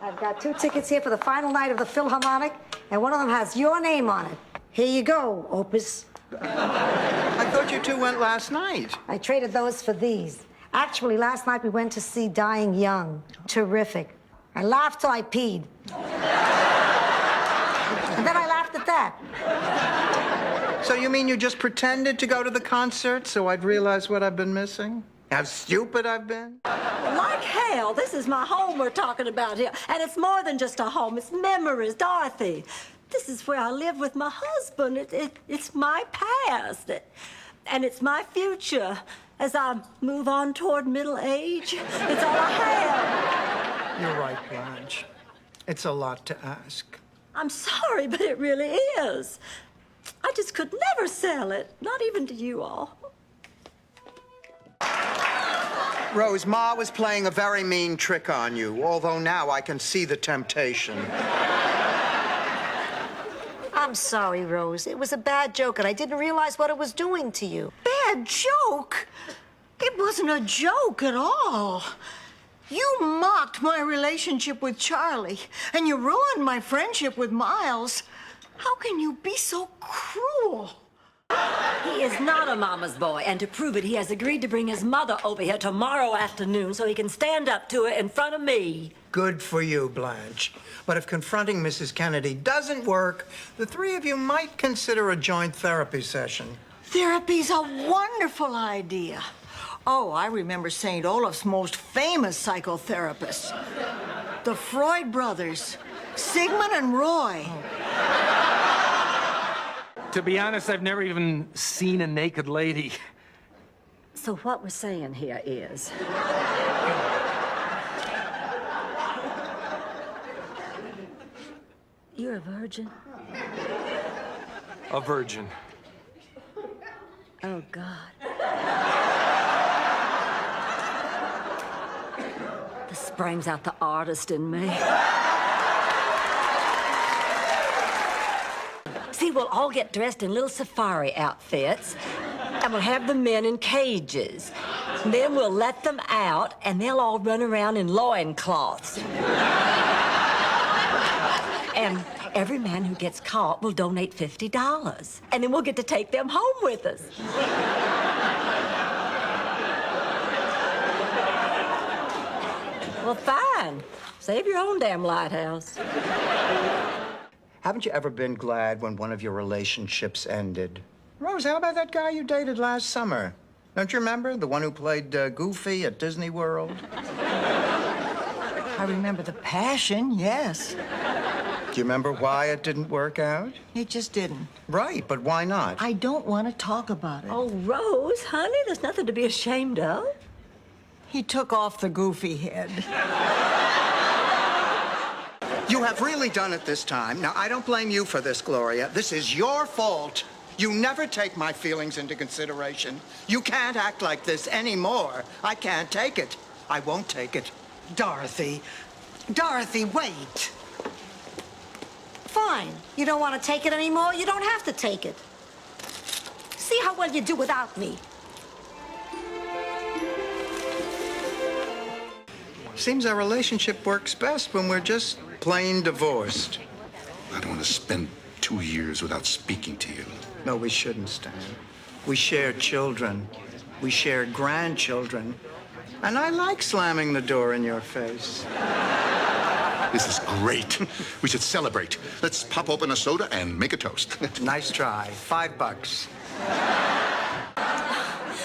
I've got 2 tickets here for the final night of the Philharmonic, and one of them has your name on it. Here you go, Opus. I thought you two went last night. I traded those for these. Actually, last night we went to see Dying Young. Terrific. I laughed till I peed. And then I laughed at that. So you mean you just pretended to go to the concert so I'd realize what I've been missing? How stupid I've been? Like hell, this is my home we're talking about here. And it's more than just a home, it's memories, Dorothy. This is where I live with my husband. It's my past. And it's my future as I move on toward middle age. It's all I have. You're right, Blanche. It's a lot to ask. I'm sorry, but it really is. I just could never sell it, not even to you all. Rose, Ma was playing a very mean trick on you, although now I can see the temptation. I'm sorry, Rose. It was a bad joke, and I didn't realize what it was doing to you. Bad joke? It wasn't a joke at all. You mocked my relationship with Charlie, and you ruined my friendship with Miles. How can you be so cruel? He is not a mama's boy, and to prove it, he has agreed to bring his mother over here tomorrow afternoon so he can stand up to her in front of me. Good for you, Blanche. But if confronting Mrs. Kennedy doesn't work, the 3 of you might consider a joint therapy session. Therapy's a wonderful idea. Oh, I remember St. Olaf's most famous psychotherapists. The Freud brothers, Sigmund and Roy. To be honest, I've never even seen a naked lady. So what we're saying here is... You're a virgin? A virgin. Oh, God. This brings out the artist in me. See, we'll all get dressed in little safari outfits, and we'll have the men in cages. Then we'll let them out, and they'll all run around in loincloths. And every man who gets caught will donate $50. And then we'll get to take them home with us. Well, fine. Save your own damn lighthouse. Haven't you ever been glad when one of your relationships ended? Rose, how about that guy you dated last summer? Don't you remember? The one who played Goofy at Disney World? I remember the passion, yes. Do you remember why it didn't work out? It just didn't. Right, but why not? I don't want to talk about it. Oh, Rose, honey, there's nothing to be ashamed of. He took off the goofy head. You have really done it this time. Now, I don't blame you for this, Gloria. This is your fault. You never take my feelings into consideration. You can't act like this anymore. I can't take it. I won't take it. Dorothy. Dorothy, wait. Fine. You don't want to take it anymore? You don't have to take it. See how well you do without me. Seems our relationship works best when we're just plain divorced. I don't want to spend 2 years without speaking to you. No, we shouldn't, Stan. We share children. We share grandchildren. And I like slamming the door in your face. This is great. We should celebrate. Let's pop open a soda and make a toast. Nice try. $5.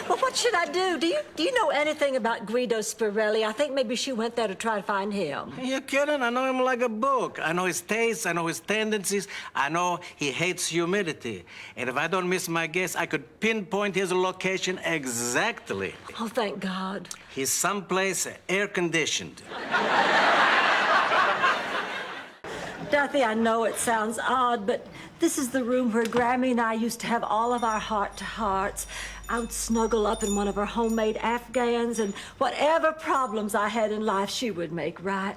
Well, what should I do? Do you know anything about Guido Spirelli? I think maybe she went there to try to find him. You kidding? I know him like a book. I know his tastes, I know his tendencies. I know he hates humidity. And if I don't miss my guess, I could pinpoint his location exactly. Oh, thank God. He's someplace air-conditioned. Dorothy, I know it sounds odd, but this is the room where Grammy and I used to have all of our heart-to-hearts. I would snuggle up in one of her homemade Afghans, and whatever problems I had in life, she would make right.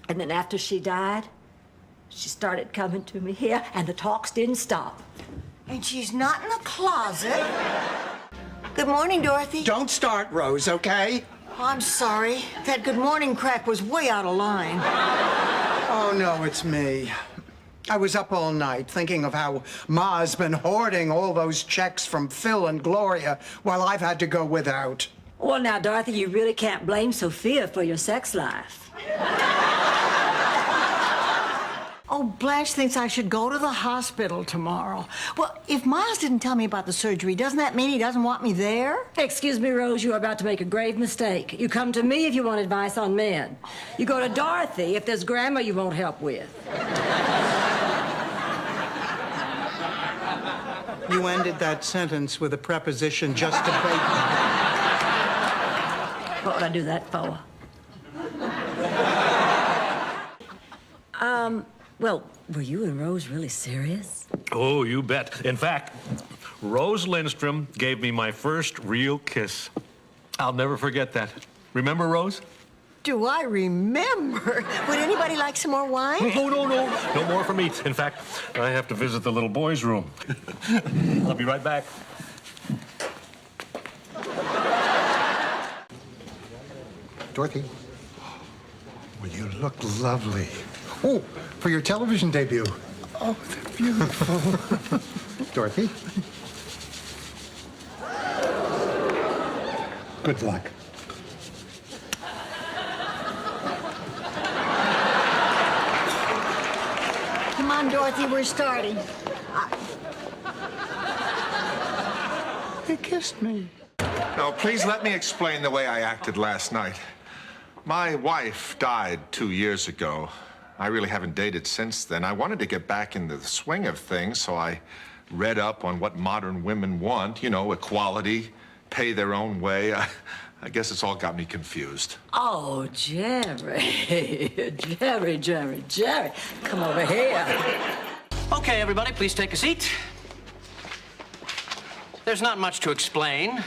And then after she died, she started coming to me here, and the talks didn't stop. And she's not in the closet. Good morning, Dorothy. Don't start, Rose, okay? I'm sorry. That good morning crack was way out of line. Oh, no, it's me. I was up all night thinking of how Ma's been hoarding all those checks from Phil and Gloria while I've had to go without. Well, now, Dorothy, you really can't blame Sophia for your sex life. Oh, Blanche thinks I should go to the hospital tomorrow. Well, if Miles didn't tell me about the surgery, doesn't that mean he doesn't want me there? Excuse me, Rose, you are about to make a grave mistake. You come to me if you want advice on men. You go to Dorothy if there's grammar you won't help with. You ended that sentence with a preposition just to bait me. What would I do that for? Well, were you and Rose really serious? Oh, you bet. In fact, Rose Lindstrom gave me my first real kiss. I'll never forget that. Remember, Rose? Do I remember? Would anybody like some more wine? Oh, no. No more for me. In fact, I have to visit the little boy's room. I'll be right back. Dorothy. Well, you look lovely. Oh, for your television debut. Oh, they're beautiful. Dorothy. Good luck. Come on, Dorothy, we're starting. He kissed me. No, please let me explain the way I acted last night. My wife died 2 years ago. I really haven't dated since then. I wanted to get back into the swing of things, so I read up on what modern women want. You know, equality, pay their own way. I guess it's all got me confused. Oh, Jerry. Jerry. Come over here. Okay, everybody, please take a seat. There's not much to explain.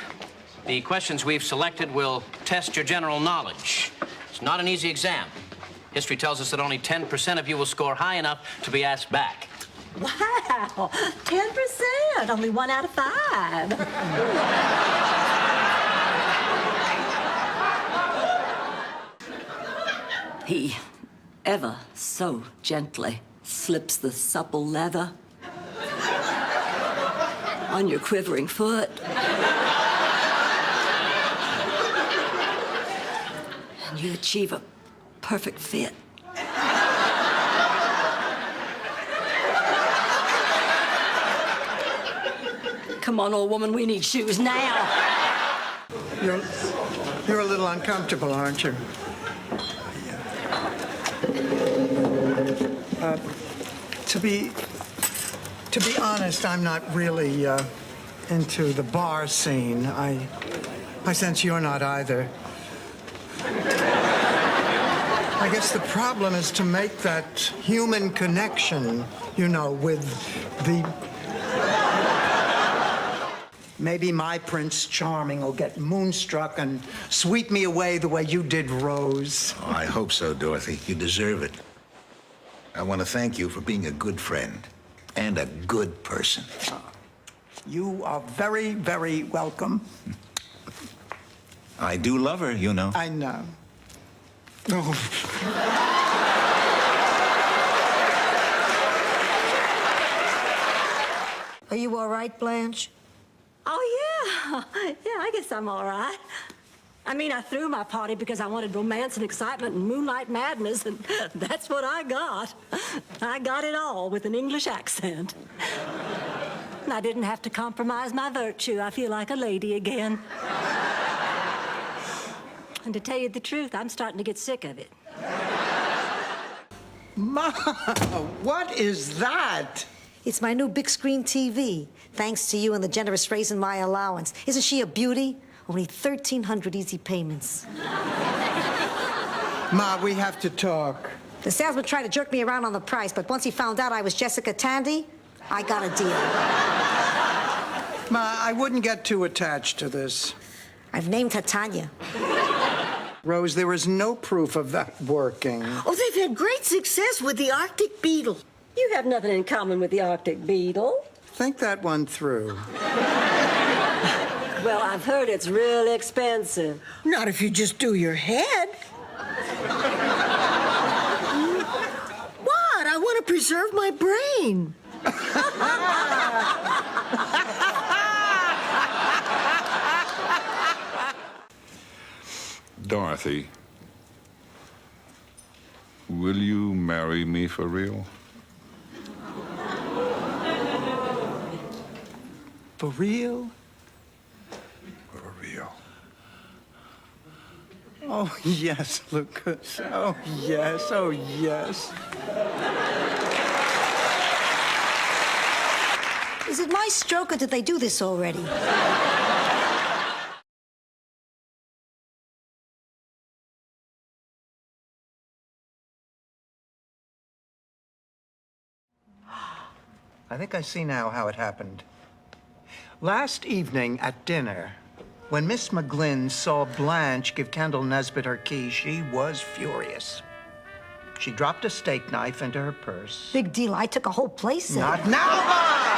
The questions we've selected will test your general knowledge. It's not an easy exam. History tells us that only 10% of you will score high enough to be asked back. Wow, 10%, only 1 out of 5. He ever so gently slips the supple leather on your quivering foot. And you achieve a perfect fit. Come on, old woman, we need shoes now. You're a little uncomfortable, aren't you? To be honest, I'm not really into the bar scene. I sense you're not either. I guess the problem is to make that human connection, you know, with the... Maybe my Prince Charming will get moonstruck and sweep me away the way you did Rose. Oh, I hope so, Dorothy. You deserve it. I want to thank you for being a good friend and a good person. You are very, very welcome. I do love her, you know. I know. Oh. Are you all right, Blanche? Oh, yeah. Yeah, I guess I'm all right. I mean, I threw my party because I wanted romance and excitement and moonlight madness, and that's what I got. I got it all with an English accent. And I didn't have to compromise my virtue. I feel like a lady again. And to tell you the truth, I'm starting to get sick of it. Ma, what is that? It's my new big screen TV, thanks to you and the generous raise in my allowance. Isn't she a beauty? Only 1,300 easy payments. Ma, we have to talk. The salesman tried to jerk me around on the price, but once he found out I was Jessica Tandy, I got a deal. Ma, I wouldn't get too attached to this. I've named her Tanya. Rose, there is no proof of that working. Oh, they've had great success with the Arctic beetle. You have nothing in common with the Arctic beetle. Think that one through. Well, I've heard it's really expensive. Not if you just do your head. What? I want to preserve my brain. Dorothy, will you marry me for real? For real? For real. Oh, yes, Lucas. Oh, yes. Oh, yes. Is it my stroke or did they do this already? I think I see now how it happened. Last evening at dinner, when Miss McGlynn saw Blanche give Kendall Nesbitt her key, she was furious. She dropped a steak knife into her purse. Big deal. I took a whole playset. Not now, Ma!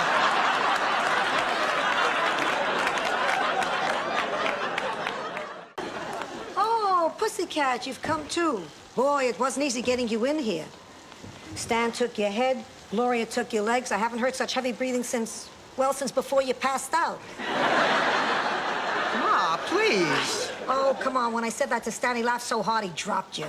Oh, Pussycat, you've come too. Boy, it wasn't easy getting you in here. Stan took your head, Gloria took your legs. I haven't heard such heavy breathing since, well, since before you passed out. Ma, please. Oh, come on. When I said that to Stan, he laughed so hard he dropped you.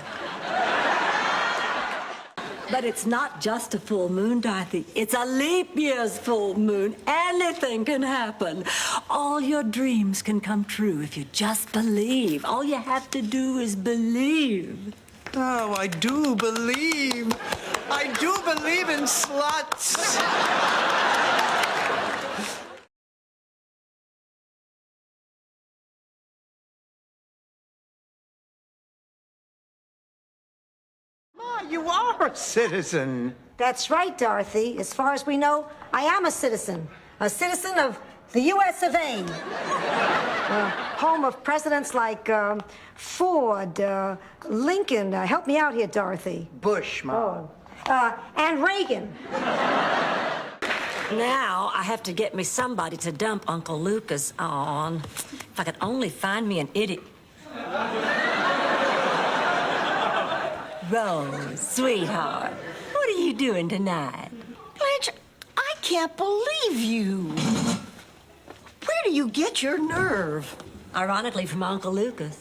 But it's not just a full moon, Dorothy. It's a leap year's full moon. Anything can happen. All your dreams can come true if you just believe. All you have to do is believe. Oh, I do believe. I do believe in sluts. Ma, you are a citizen. That's right, Dorothy. As far as we know, I am a citizen of the U.S. of A. Home of presidents like Ford, Lincoln. Help me out here, Dorothy. Bush, Ma. And Reagan. Now I have to get me somebody to dump Uncle Lucas on. If I could only find me an idiot. Rose, sweetheart, what are you doing tonight? Blanche, I can't believe you. Where do you get your nerve? Ironically, from Uncle Lucas.